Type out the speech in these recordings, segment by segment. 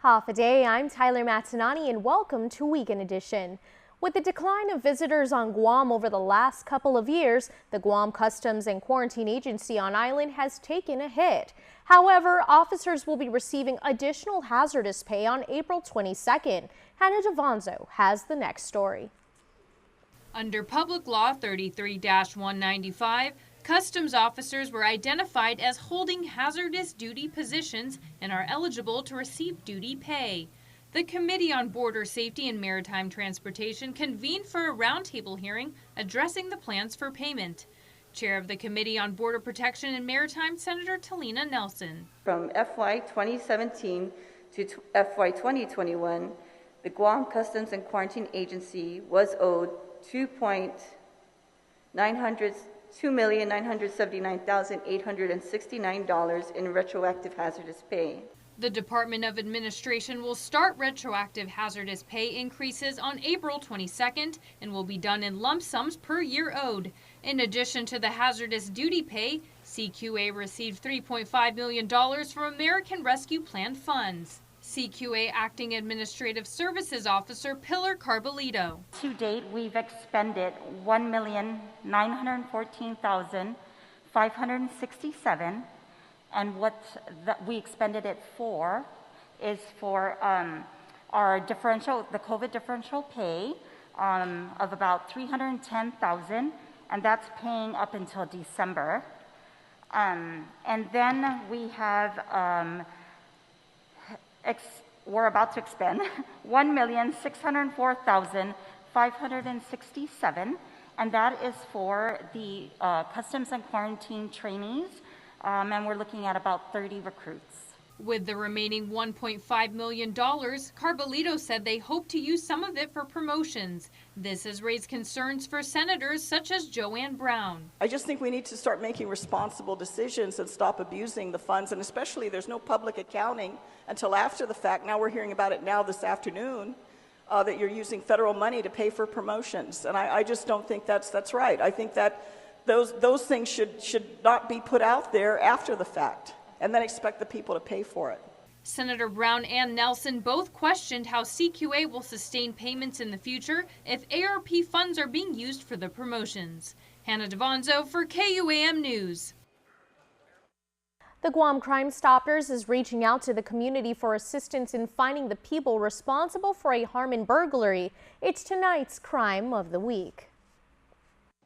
Half a day, I'm Tyler Matanani and welcome to Weekend Edition. With the decline of visitors on Guam over the last couple of years, the Guam Customs and Quarantine Agency on island has taken a hit. However, officers will be receiving additional hazardous pay on April 22nd. Hannah Devanzo has the next story. Under Public Law 33-195, customs officers were identified as holding hazardous duty positions and are eligible to receive duty pay. The Committee on Border Safety and Maritime Transportation convened for a roundtable hearing addressing the plans for payment. Chair of the Committee on Border Protection and Maritime, Senator Talina Nelson. From FY 2017 to FY 2021, the Guam Customs and Quarantine Agency was owed $2,979,869 in retroactive hazardous pay. The Department of Administration will start retroactive hazardous pay increases on April 22nd and will be done in lump sums per year owed. In addition to the hazardous duty pay, CQA received $3.5 million from American Rescue Plan funds. CQA Acting Administrative Services Officer Pilar Carbolito. To date, we've expended $1,914,567, and what we expended it for is for our differential, the COVID differential pay of about $310,000, and that's paying up until December. And then we have we're about to expend $1,604,567, and that is for the customs and quarantine trainees, and we're looking at about 30 recruits. With the remaining $1.5 million, Carbolito said they hope to use some of it for promotions. This has raised concerns for senators such as Joanne Brown. I just think we need to start making responsible decisions and stop abusing the funds, and especially there's no public accounting until after the fact. Now we're hearing about it now this afternoon, that you're using federal money to pay for promotions, and I just don't think that's right. I think that those things should not be put out there after the fact and then expect the people to pay for it. Senator Brown and Nelson both questioned how CQA will sustain payments in the future if ARP funds are being used for the promotions. Hannah Devanzo for KUAM News. The Guam Crime Stoppers is reaching out to the community for assistance in finding the people responsible for a Harmon burglary. It's tonight's Crime of the Week.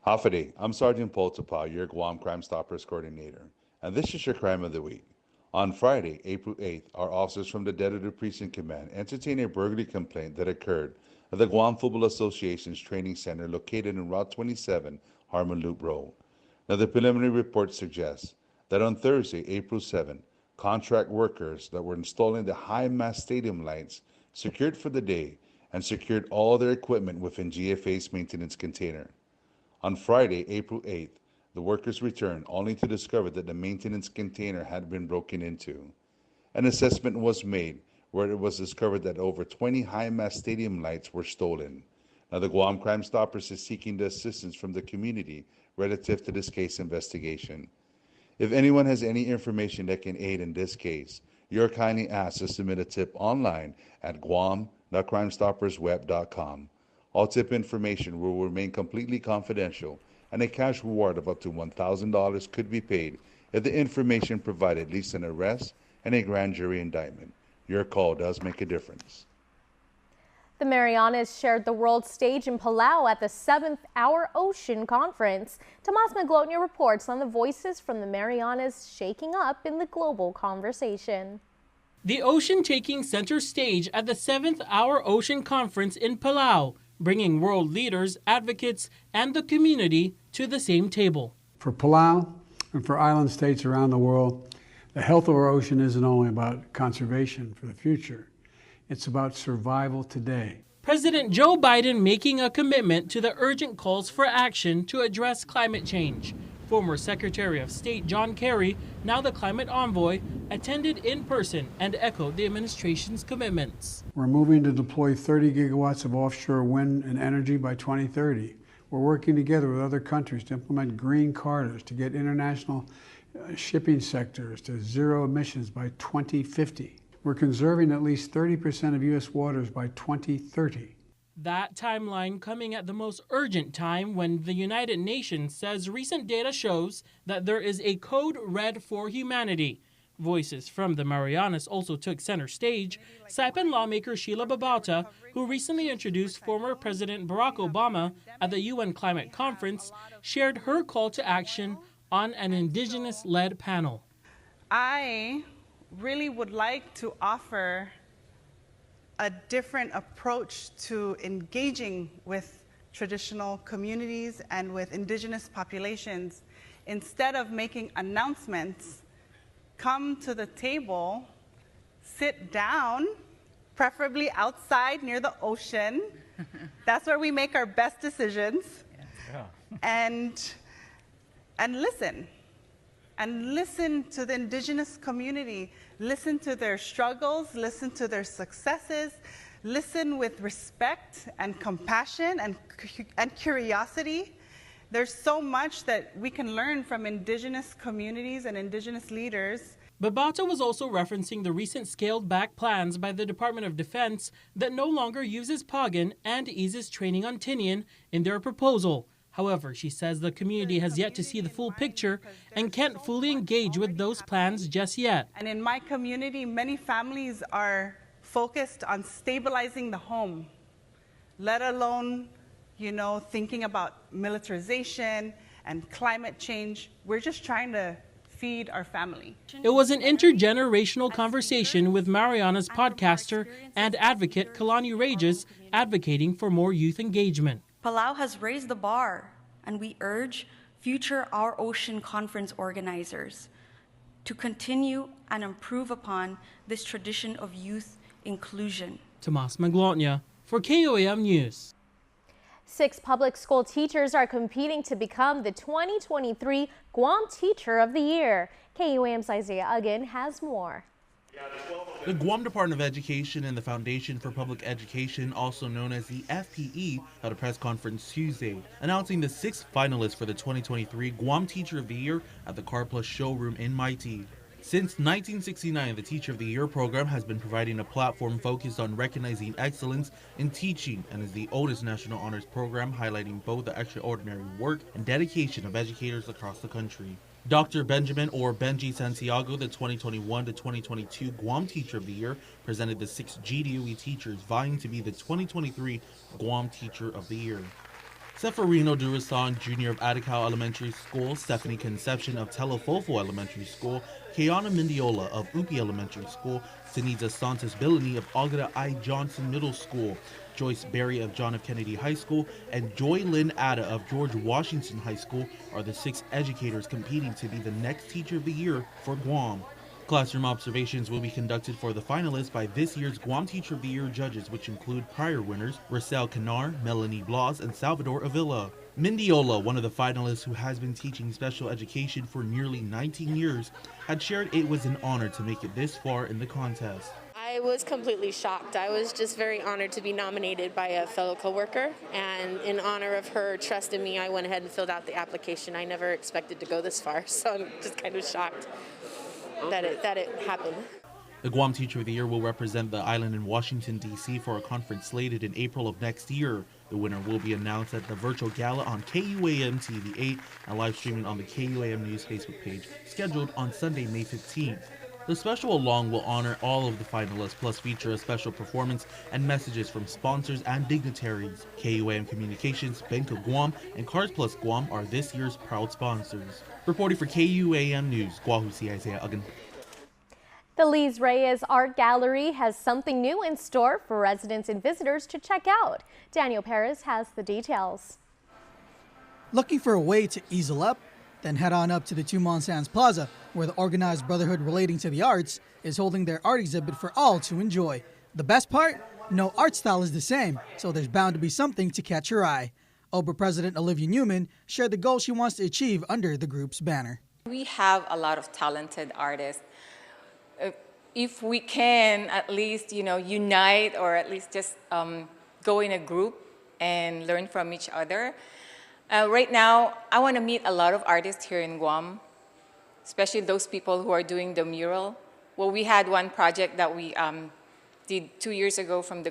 Half a day. I'm Sergeant Paul Tapau, your Guam Crime Stoppers Coordinator, and this is your Crime of the Week. On Friday, April 8th, our officers from the Dedicated Precinct Command entertained a burglary complaint that occurred at the Guam Football Association's training center located in Route 27, Harmon Loop Road. Now, the preliminary report suggests that on Thursday, April 7th, contract workers that were installing the high-mast stadium lights secured for the day and secured all their equipment within GFA's maintenance container. On Friday, April 8th, the workers returned only to discover that the maintenance container had been broken into. An assessment was made where it was discovered that over 20 high-mast stadium lights were stolen. Now, the Guam Crime Stoppers is seeking the assistance from the community relative to this case investigation. If anyone has any information that can aid in this case, you're kindly asked to submit a tip online at guam.crimestoppersweb.com. All tip information will remain completely confidential, and a cash reward of up to $1,000 could be paid if the information provided leads to an arrest and a grand jury indictment. Your call does make a difference. The Marianas shared the world stage in Palau at the 7th Hour Ocean Conference. Tomas Maglotnia reports on the voices from the Marianas shaking up in the global conversation. The ocean taking center stage at the 7th Hour Ocean Conference in Palau, bringing world leaders, advocates, and the community to the same table. For Palau and for island states around the world, the health of our ocean isn't only about conservation for the future, it's about survival today. President Joe Biden making a commitment to the urgent calls for action to address climate change. Former Secretary of State John Kerry, now the climate envoy, attended in person and echoed the administration's commitments. We're moving to deploy 30 gigawatts of offshore wind and energy by 2030. We're working together with other countries to implement green corridors to get international shipping sectors to zero emissions by 2050. We're conserving at least 30% of U.S. waters by 2030. That timeline coming at the most urgent time when the United Nations says recent data shows that there is a code red for humanity. Voices from the Marianas also took center stage. Saipan lawmaker Sheila Babauta, who recently introduced former President Barack Obama at the UN Climate Conference, shared her call to action on an indigenous-led panel. I really would like to offer a different approach to engaging with traditional communities and with indigenous populations. Instead of making announcements, come to the table, sit down, preferably outside near the ocean. That's where we make our best decisions. And listen. And listen to the indigenous community. Listen to their struggles, listen to their successes, listen with respect and compassion and curiosity. There's so much that we can learn from indigenous communities and indigenous leaders. Babauta was also referencing the recent scaled-back plans by the Department of Defense that no longer uses Pagan and eases training on Tinian in their proposal. However, she says the community has yet to see the full picture and can't fully engage with those plans just yet. And in my community, many families are focused on stabilizing the home, let alone, thinking about militarization and climate change. We're just trying to feed our family. It was an intergenerational conversation with Mariana's podcaster and advocate Kalani Rages advocating for more youth engagement. Palau has raised the bar, and we urge future Our Ocean Conference organizers to continue and improve upon this tradition of youth inclusion. Tomas Maglotnya for KUAM News. 6 public school teachers are competing to become the 2023 Guam Teacher of the Year. KUAM's Isaiah Uggan has more. The Guam Department of Education and the Foundation for Public Education, also known as the FPE, held a press conference Tuesday, announcing the 6 finalists for the 2023 Guam Teacher of the Year at the Car Plus showroom in Mighty. Since 1969, the Teacher of the Year program has been providing a platform focused on recognizing excellence in teaching and is the oldest national honors program highlighting both the extraordinary work and dedication of educators across the country. Dr. Benjamin or Benji Santiago, the 2021 to 2022 Guam Teacher of the Year, presented the 6 GDOE teachers vying to be the 2023 Guam Teacher of the Year. Seferino Durasan Jr. of Atacao Elementary School, Stephanie Conception of Telefofo Elementary School, Keana Mendiola of Upi Elementary School, Sinisa Santos Billini of Agata I. Johnson Middle School, Joyce Berry of John F. Kennedy High School, and Joy Lynn Atta of George Washington High School are the 6 educators competing to be the next Teacher of the Year for Guam. Classroom observations will be conducted for the finalists by this year's Guam Teacher of the Year judges, which include prior winners Rosel Canar, Melanie Blas, and Salvador Avila. Mindiola, one of the finalists who has been teaching special education for nearly 19 years, had shared it was an honor to make it this far in the contest. I was completely shocked. I was just very honored to be nominated by a fellow coworker, and in honor of her trust in me, I went ahead and filled out the application. I never expected to go this far, so I'm just kind of shocked that it happened. The Guam Teacher of the Year will represent the island in Washington, D.C. for a conference slated in April of next year. The winner will be announced at the virtual gala on KUAM TV 8 and live streaming on the KUAM News Facebook page, scheduled on Sunday, May 15th. The special along will honor all of the finalists, plus feature a special performance and messages from sponsors and dignitaries. KUAM Communications, Bank of Guam, and Cars Plus Guam are this year's proud sponsors. Reporting for KUAM News, Guahusi Isaiah Uggan. The Liz Reyes Art Gallery has something new in store for residents and visitors to check out. Daniel Perez has the details. Looking for a way to easel up? Then head on up to the Tumon Sands Plaza, where the organized brotherhood relating to the arts is holding their art exhibit for all to enjoy. The best part? No art style is the same, so there's bound to be something to catch your eye. OBRA President Olivia Newman shared the goal she wants to achieve under the group's banner. We have a lot of talented artists. If we can at least, unite or at least just go in a group and learn from each other. Right now, I want to meet a lot of artists here in Guam, especially those people who are doing the mural well, we had one project that we did 2 years ago from the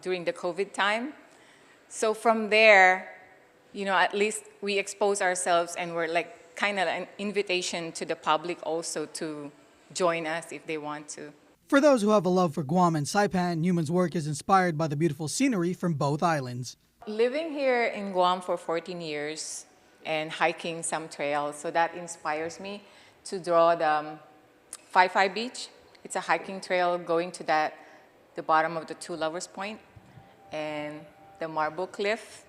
during the COVID time. So from there, you know, at least we expose ourselves, and we're like kind of an invitation to the public also to join us if they want to. For those who have a love for Guam and Saipan, Newman's work is inspired by the beautiful scenery from both islands. Living here in Guam for 14 years and hiking some trails, so that inspires me to draw the Phi Beach. It's a hiking trail going to the bottom of the Two Lovers Point, and the Marble Cliff.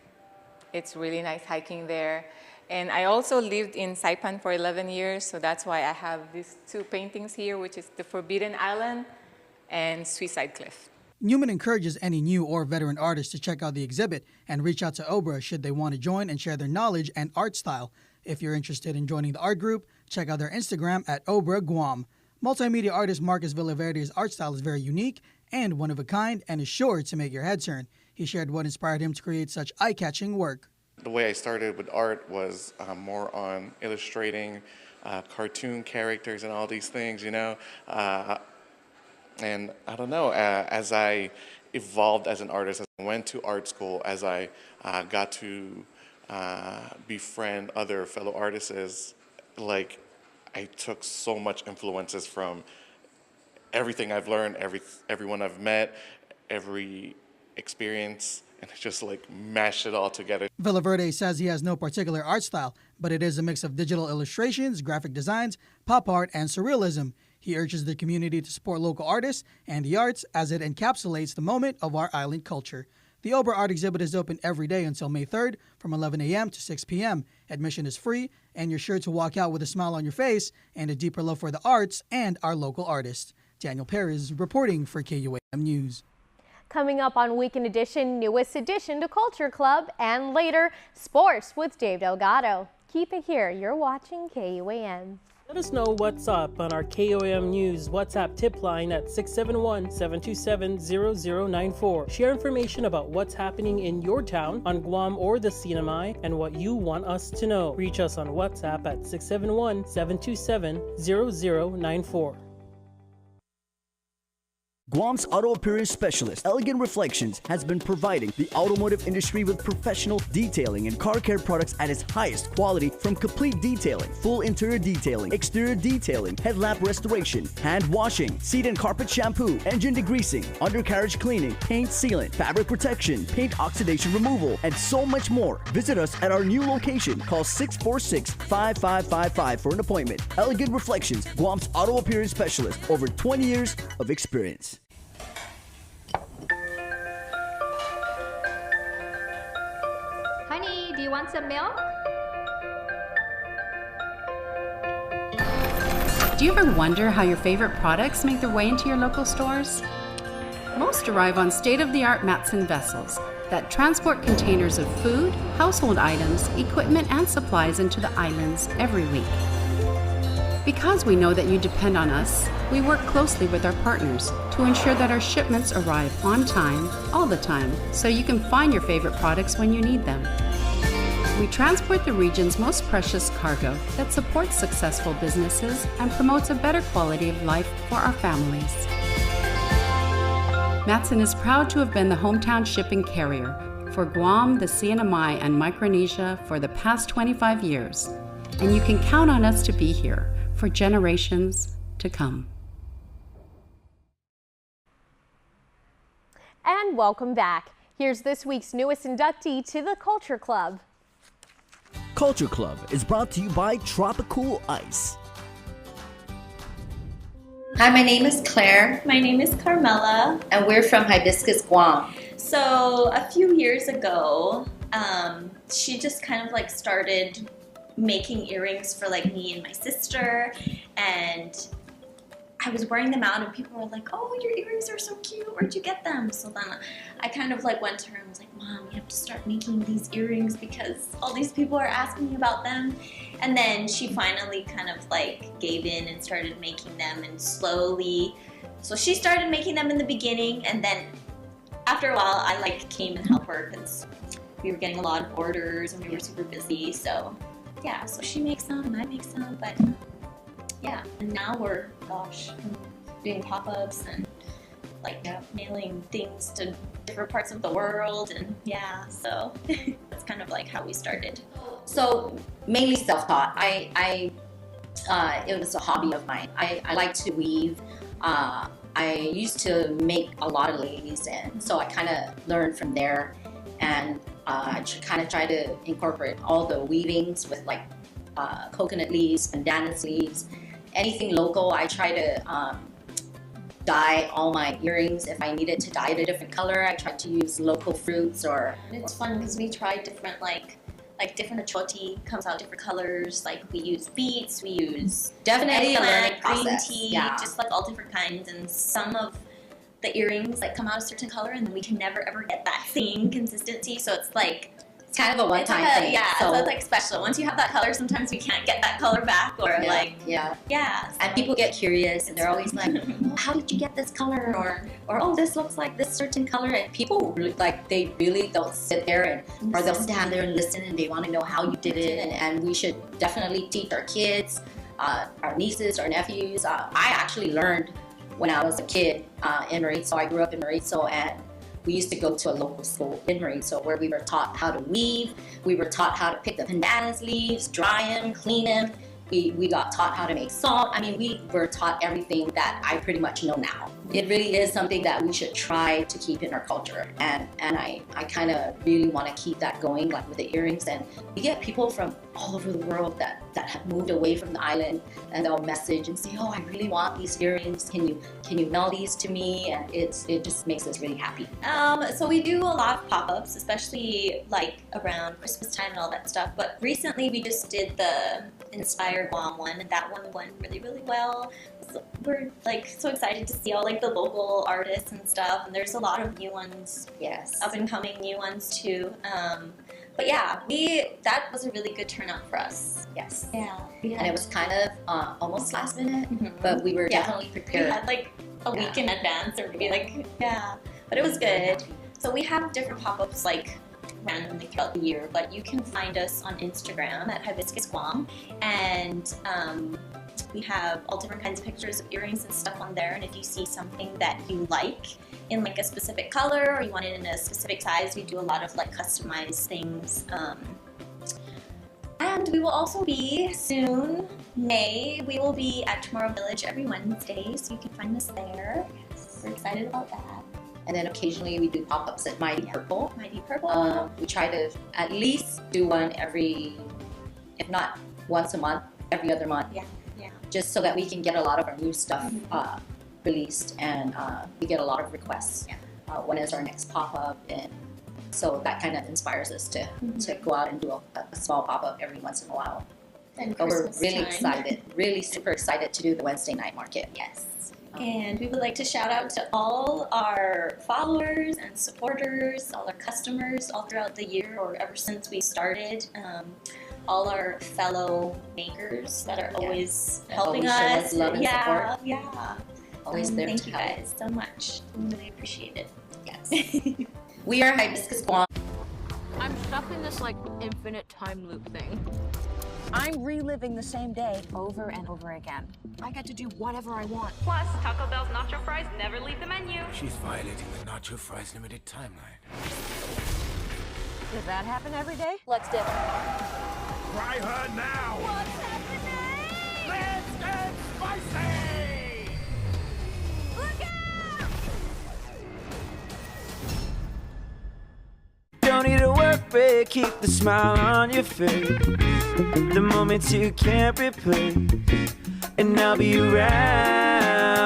It's really nice hiking there. And I also lived in Saipan for 11 years, so that's why I have these two paintings here, which is the Forbidden Island and Suicide Cliff. Newman encourages any new or veteran artists to check out the exhibit and reach out to OBRA should they want to join and share their knowledge and art style. If you're interested in joining the art group, check out their Instagram at OBRA Guam. Multimedia artist Marcus Villaverde's art style is very unique and one of a kind, and is sure to make your head turn. He shared what inspired him to create such eye-catching work. The way I started with art was more on illustrating cartoon characters and all these things, you know. And I don't know, as I evolved as an artist, as I went to art school, as I got to befriend other fellow artists, like I took so much influences from everything I've learned, everyone I've met, every experience, and just like mash it all together. Villaverde says he has no particular art style, but it is a mix of digital illustrations, graphic designs, pop art, and surrealism. He urges the community to support local artists and the arts as it encapsulates the moment of our island culture. The OBRA Art Exhibit is open every day until May 3rd from 11 a.m. to 6 p.m. Admission is free, and you're sure to walk out with a smile on your face and a deeper love for the arts and our local artists. Daniel Perez reporting for KUAM News. Coming up on Weekend Edition, newest addition to Culture Club, and later, sports with Dave Delgado. Keep it here. You're watching KUAM. Let us know what's up on our KUAM News WhatsApp tip line at 671-727-0094. Share information about what's happening in your town, on Guam or the CNMI, and what you want us to know. Reach us on WhatsApp at 671-727-0094. Guam's auto appearance specialist, Elegant Reflections, has been providing the automotive industry with professional detailing and car care products at its highest quality, from complete detailing, full interior detailing, exterior detailing, headlamp restoration, hand washing, seat and carpet shampoo, engine degreasing, undercarriage cleaning, paint sealant, fabric protection, paint oxidation removal, and so much more. Visit us at our new location. Call 646-5555 for an appointment. Elegant Reflections, Guam's auto appearance specialist, over 20 years of experience. Honey, do you want some milk? Do you ever wonder how your favorite products make their way into your local stores? Most arrive on state-of-the-art Matson vessels that transport containers of food, household items, equipment, and supplies into the islands every week. Because we know that you depend on us, we work closely with our partners to ensure that our shipments arrive on time, all the time, so you can find your favorite products when you need them. We transport the region's most precious cargo that supports successful businesses and promotes a better quality of life for our families. Matson is proud to have been the hometown shipping carrier for Guam, the CNMI, and Micronesia for the past 25 years, and you can count on us to be here for generations to come. And welcome back. Here's this week's newest inductee to the Culture Club. Culture Club is brought to you by Tropicool Ice. Hi, my name is Claire. My name is Carmela. And we're from Hibiscus, Guam. So a few years ago, she just kind of like started making earrings for like me and my sister, and I was wearing them out and people were like, oh, your earrings are so cute, where'd you get them? So then I kind of like went to her and was like, Mom, you have to start making these earrings because all these people are asking me about them. And then she finally kind of like gave in and started making them, and slowly, so she started making them in the beginning, and then after a while I like came and helped her because we were getting a lot of orders and we were super busy. So yeah, so she makes some and I make some, but yeah, and now we're gosh, doing pop-ups and like mailing things to different parts of the world, and yeah, so that's kind of like how we started. So mainly self-taught. It was a hobby of mine. I like to weave. I used to make a lot of ladies, and so I kind of learned from there, and I kind of try to incorporate all the weavings with like coconut leaves, bandana leaves, anything local. I try to dye all my earrings. If I needed to dye it a different color, I tried to use local fruits. Or it's fun because we try different like different achoti comes out different colors. Like we use beets, we use definitely a learning green process. tea, Yeah. just like all different kinds. And some of the earrings like come out a certain color, and then we can never ever get that same consistency. So it's like it's kind of a one-time thing. Yeah, so it's like special. Once you have that color, sometimes we can't get that color back, or yeah. So. And people get curious, and they're always like, oh, "How did you get this color?" Or "Oh, this looks like this certain color." And people they really don't sit there or they'll stand there and listen, and they want to know how you did it. And we should definitely teach our kids, our nieces, our nephews. I actually learned when I was a kid in Maritzo. I grew up in Maritzo, and we used to go to a local school in Maritzo where we were taught how to weave. We were taught how to pick the pandanus leaves, dry them, clean them. We got taught how to make salt. I mean, we were taught everything that I pretty much know now. It really is something that we should try to keep in our culture. And I kind of really want to keep that going, like with the earrings. And we get people from all over the world that have moved away from the island, and they'll message and say, "Oh, I really want these earrings. Can you mail these to me?" And it just makes us really happy. So we do a lot of pop-ups, especially like around Christmas time and all that stuff. But recently we just did the Inspire Guam one, and that one went really, really well. So we're like so excited to see all like the local artists and stuff, and there's a lot of new ones, up and coming new ones too. But yeah, that was a really good turnout for us. Yes. Yeah. And it was kind of almost last minute, but we were definitely prepared. We had like a week in advance, or maybe but it was good. So we have different pop-ups like randomly throughout the year, but you can find us on Instagram at Hibiscus Guam, and we have all different kinds of pictures of earrings and stuff on there. And if you see something that you like in like a specific color, or you want it in a specific size, we do a lot of like customized things. And we will also be soon, May, we will be at Tomorrow Village every Wednesday, so you can find us there. We're excited about that. And then occasionally we do pop-ups at Mighty Purple. Mighty Purple. We try to at least do one if not once a month, every other month. Yeah. Just so that we can get a lot of our new stuff released, and we get a lot of requests. When is our next pop-up? And so that kind of inspires us to go out and do a small pop-up every once in a while. And but we're Christmas really time. excited, really super excited to do the Wednesday night market. Yes. And we would like to shout out to all our followers and supporters, all our customers all throughout the year, or ever since we started. All our fellow makers that are always helping us. Love and support. Yeah. Always there Thank to you help. guys so much. We really appreciate it. Yes. We are Hibiscus Guam. I'm stuck in this like infinite time loop thing. I'm reliving the same day over and over again. I get to do whatever I want. Plus, Taco Bell's nacho fries never leave the menu. She's violating the Nacho Fries limited timeline. Does that happen every day? Let's dip. Try her now! What's happening? Let's get spicy! Look out! Don't need a work break, keep the smile on your face. The moments you can't replace, and I'll be around.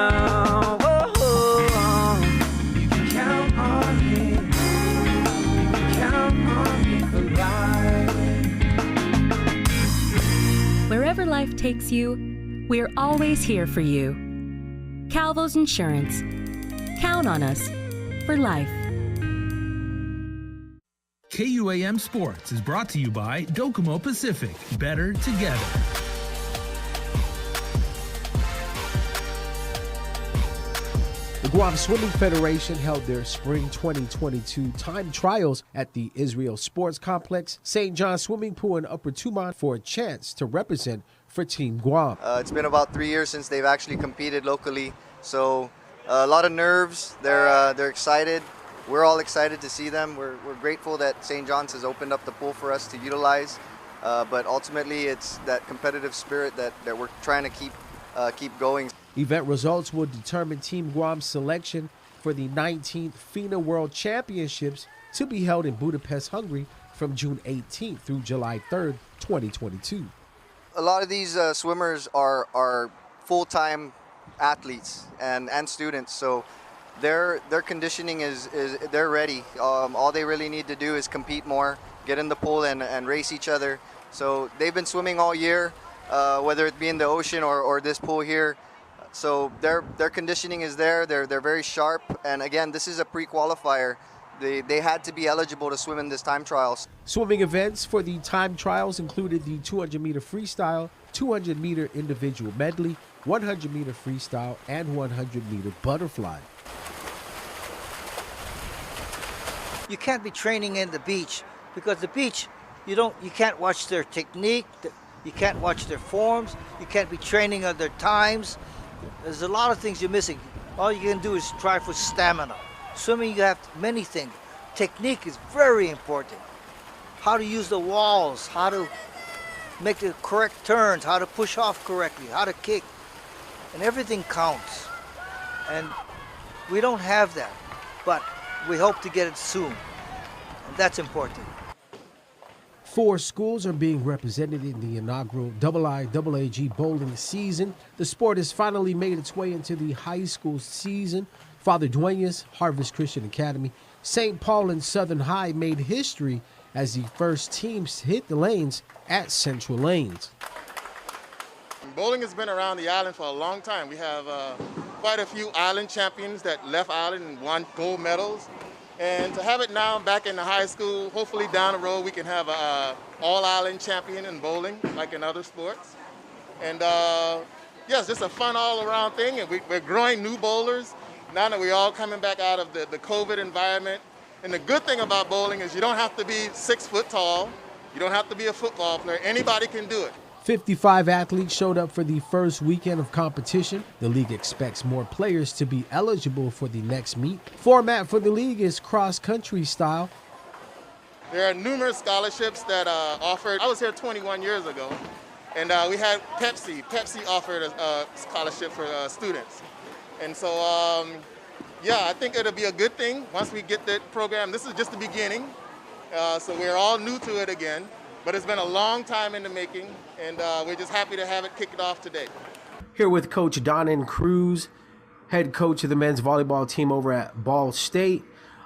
Whoa. You can count on me. You can count on me for life. Wherever life takes you, we're always here for you. Calvo's Insurance. Count on us for life. KUAM Sports is brought to you by Docomo Pacific. Better together. The Guam Swimming Federation held their spring 2022 time trials at the Israel Sports Complex, St. John Swimming Pool in Upper Tumon for a chance to represent for Team Guam. It's been about 3 years since they've actually competed locally, so a lot of nerves. They're excited. We're all excited to see them. We're grateful that St. John's has opened up the pool for us to utilize, but ultimately it's that competitive spirit that we're trying to keep going. Event results will determine Team Guam's selection for the 19th FINA World Championships to be held in Budapest, Hungary from June 18th through July 3rd, 2022. A lot of these swimmers are full-time athletes and students, so their conditioning is they're ready. All they really need to do is compete more, get in the pool and race each other. So they've been swimming all year, whether it be in the ocean or this pool here. So their conditioning is there. They're very sharp, and again, this is a pre-qualifier. They had to be eligible to swim in this time trials. Swimming events for the time trials included the 200-meter freestyle, 200-meter individual medley, 100-meter freestyle, and 100-meter butterfly. You can't be training in the beach because the beach, you can't watch their technique, you can't watch their forms, you can't be training on their times. There's a lot of things you're missing. All you can do is try for stamina. Swimming, you have many things. Technique is very important. How to use the walls, how to make the correct turns, how to push off correctly, how to kick. And everything counts. And we don't have that, but we hope to get it soon. And that's important. 4 schools are being represented in the inaugural IIAAG bowling season. The sport has finally made its way into the high school season. Father Duenas, Harvest Christian Academy, St. Paul, and Southern High made history as the first teams hit the lanes at Central Lanes. Bowling has been around the island for a long time. We have quite a few island champions that left island and won gold medals. And to have it now back in the high school, hopefully down the road we can have an all-island champion in bowling, like in other sports. And yeah, it's just a fun all-around thing, and we're growing new bowlers now that we're all coming back out of the COVID environment. And the good thing about bowling is you don't have to be 6 foot tall, you don't have to be a football player, anybody can do it. 55 athletes showed up for the first weekend of competition. The league expects more players to be eligible for the next meet. Format for the league is cross-country style. There are numerous scholarships that offered. I was here 21 years ago, and we had Pepsi. Pepsi offered a scholarship for students. And so, yeah, I think it'll be a good thing once we get that program. This is just the beginning, so we're all new to it again. But it's been a long time in the making, and we're just happy to have it kicked off today. Here with Coach Donan Cruz, head coach of the men's volleyball team over at Ball State.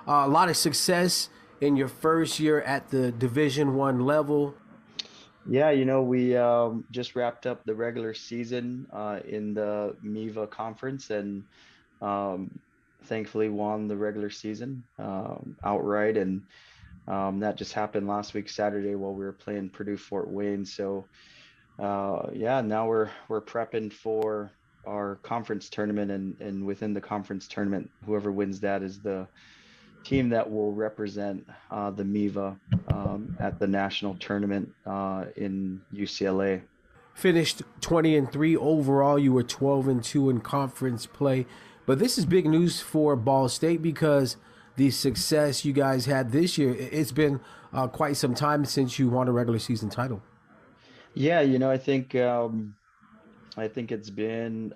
A lot of success in your first year at the Division I level. Yeah, we just wrapped up the regular season in the MIVA conference, and thankfully won the regular season outright. And that just happened last week, Saturday, while we were playing Purdue Fort Wayne. So yeah, now we're prepping for our conference tournament, and within the conference tournament, whoever wins that is the team that will represent the MIVA at the national tournament in UCLA. Finished 20-3 overall. You were 12-2 in conference play. But this is big news for Ball State because the success you guys had this year, it's been quite some time since you won a regular season title. Yeah, I think it's been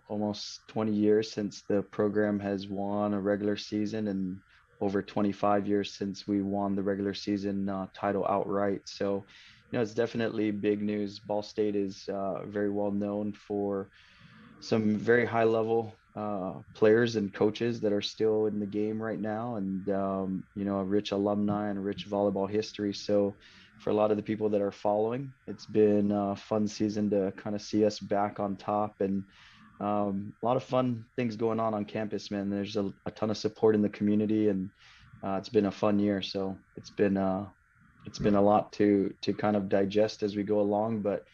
almost 20 years since the program has won a regular season, and over 25 years since we won the regular season title outright. So, it's definitely big news. Ball State is very well known for some very high level players and coaches that are still in the game right now, and a rich alumni and a rich volleyball history. So for a lot of the people that are following, it's been a fun season to kind of see us back on top, and a lot of fun things going on campus, man. There's a ton of support in the community, and it's been a fun year. So it's been a lot to kind of digest as we go along, but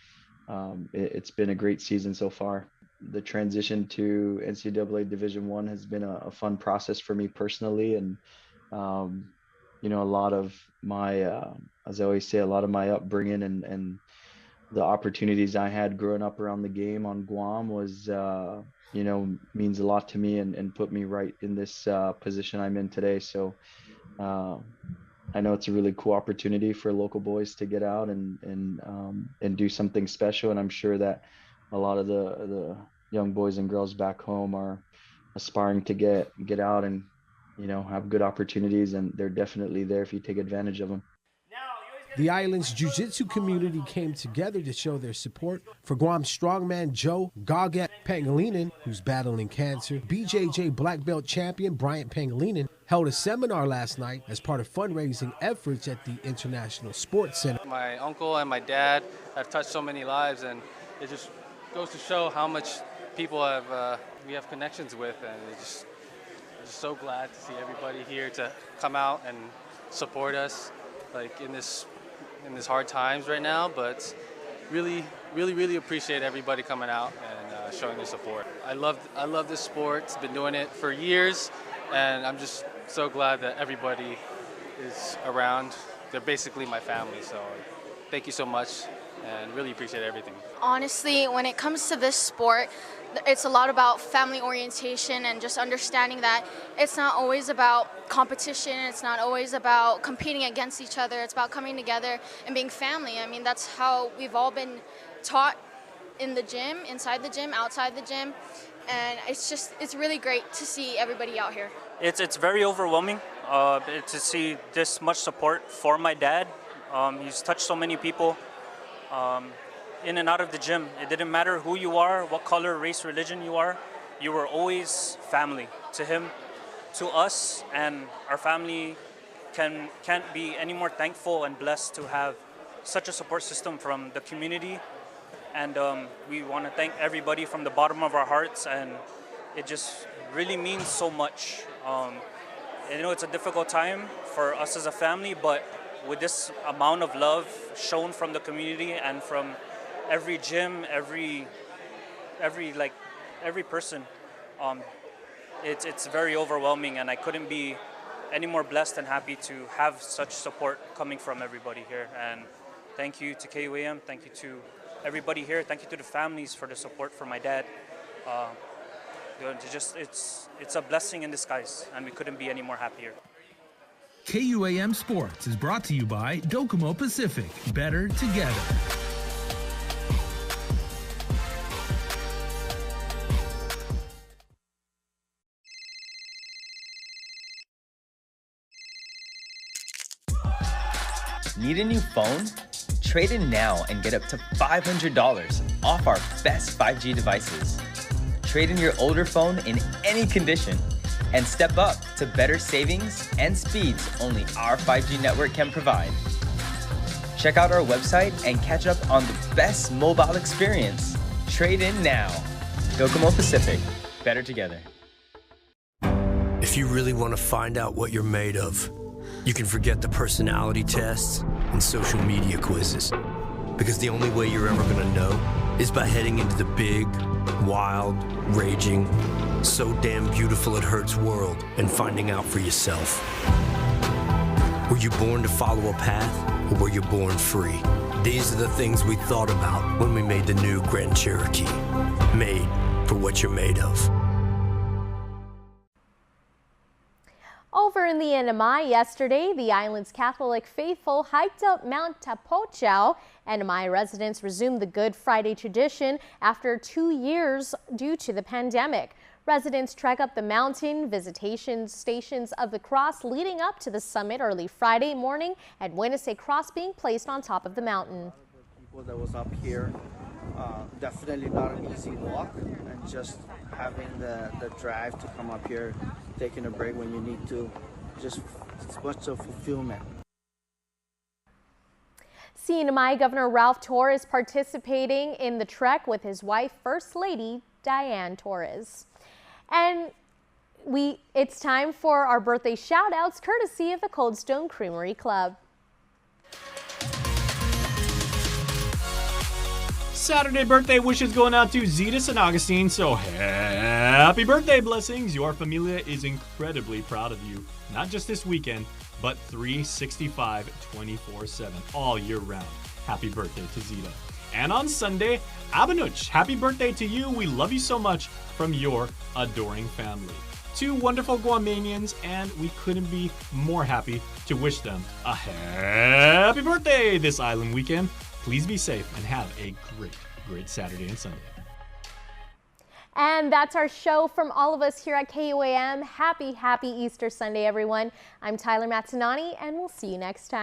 it's been a great season so far. The transition to NCAA Division I has been a fun process for me personally, and a lot of my, as I always say, a lot of my upbringing and the opportunities I had growing up around the game on Guam was, means a lot to me and put me right in this position I'm in today. So I know it's a really cool opportunity for local boys to get out and do something special. And I'm sure that a lot of the young boys and girls back home are aspiring to get out and, have good opportunities. And they're definitely there if you take advantage of them. The island's jiu-jitsu community came together to show their support for Guam strongman Joe Gagat Pangilinan, who's battling cancer. BJJ black belt champion Bryant Pangilinan held a seminar last night as part of fundraising efforts at the International Sports Center. My uncle and my dad have touched so many lives, and it just goes to show how much people we have connections with, and I'm just so glad to see everybody here to come out and support us, like in this hard times right now. But really appreciate everybody coming out and showing their support. I love this sport. It's been doing it for years, and I'm just so glad that everybody is around. They're basically my family, so thank you so much and really appreciate everything. Honestly, when it comes to this sport, it's a lot about family orientation and just understanding that it's not always about competition, it's not always about competing against each other, it's about coming together and being family. I mean, that's how we've all been taught in the gym, inside the gym, outside the gym, and it's really great to see everybody out here. It's very overwhelming to see this much support for my dad. He's touched so many people in and out of the gym. It didn't matter who you are, what color, race, religion you are. You were always family to him, to us, and our family can't be any more thankful and blessed to have such a support system from the community. And we want to thank everybody from the bottom of our hearts, and it just really means so much. It's a difficult time for us as a family, but with this amount of love shown from the community and from every gym, every person, it's very overwhelming, and I couldn't be any more blessed and happy to have such support coming from everybody here. And thank you to KUAM, thank you to everybody here, thank you to the families for the support for my dad. It's a blessing in disguise, and we couldn't be any more happier. KUAM Sports is brought to you by Docomo Pacific. Better together. Need a new phone? Trade in now and get up to $500 off our best 5G devices. Trade in your older phone in any condition and step up to better savings and speeds only our 5G network can provide. Check out our website and catch up on the best mobile experience. Trade in now. Docomo Pacific. Better together. If you really want to find out what you're made of, you can forget the personality tests and social media quizzes. Because the only way you're ever gonna know is by heading into the big, wild, raging, so damn beautiful it hurts world and finding out for yourself. Were you born to follow a path, or were you born free? These are the things we thought about when we made the new Grand Cherokee. Made for what you're made of. Over in the NMI yesterday, the island's Catholic faithful hiked up Mount Tapochau. NMI residents resumed the Good Friday tradition after 2 years due to the pandemic. Residents trek up the mountain, visitation stations of the cross leading up to the summit early Friday morning, and witnessed a cross being placed on top of the mountain. People that was up here, definitely not an easy walk, and just having the drive to come up here, taking a break when you need to, just it's much of fulfillment. CNMI Governor Ralph Torres participating in the trek with his wife, First Lady Diane Torres. And it's time for our birthday shout outs courtesy of the Cold Stone Creamery Club. Saturday birthday wishes going out to Zetas and Augustine, so happy birthday, blessings. Your familia is incredibly proud of you, not just this weekend, but 365, 24/7, all year round. Happy birthday to Zeta. And on Sunday, Abanuch, happy birthday to you. We love you so much from your adoring family. 2 wonderful Guamanians, and we couldn't be more happy to wish them a happy birthday this island weekend. Please be safe and have a great Saturday and Sunday. And that's our show from all of us here at KUAM. Happy Easter Sunday, everyone. I'm Tyler Matsinani, and we'll see you next time.